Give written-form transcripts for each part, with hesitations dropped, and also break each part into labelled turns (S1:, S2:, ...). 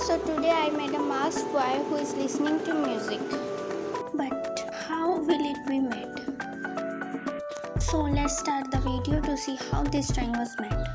S1: So today I made a masked boy who is listening to music. But how will it be made? So let's start the video to see how this drawing was made.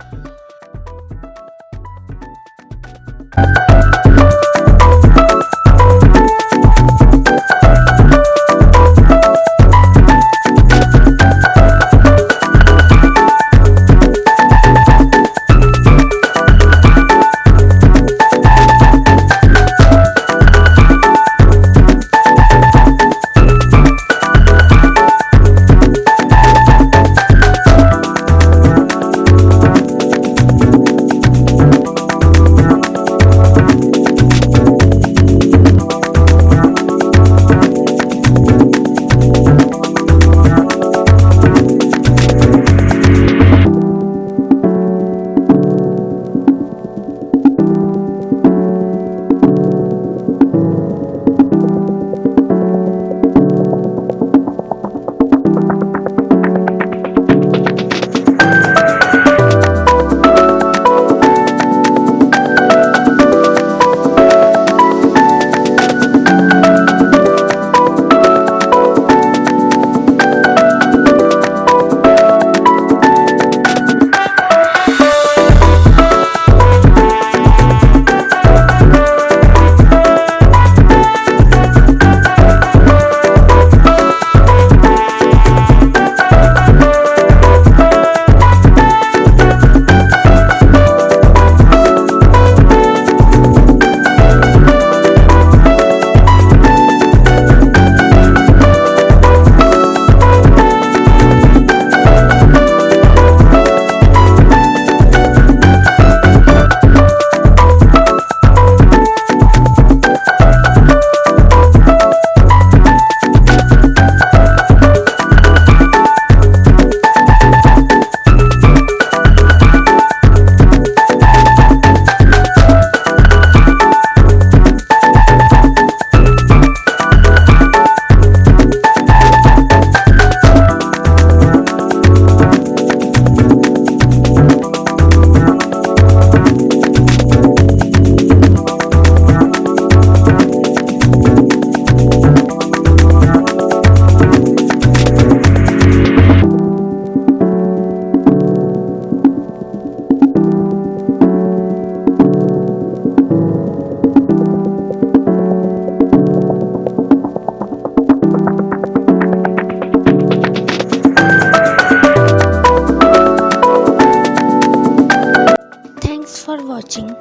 S1: Thanks for watching.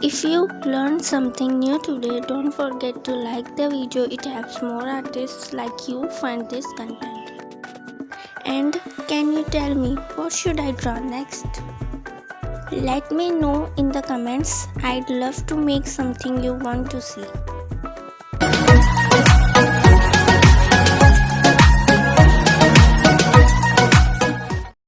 S1: If you learned something new today, don't forget to like the video. It helps more artists like you find this content. And can you tell me what should I draw next? Let me know in the comments. I'd love to make something you want to see.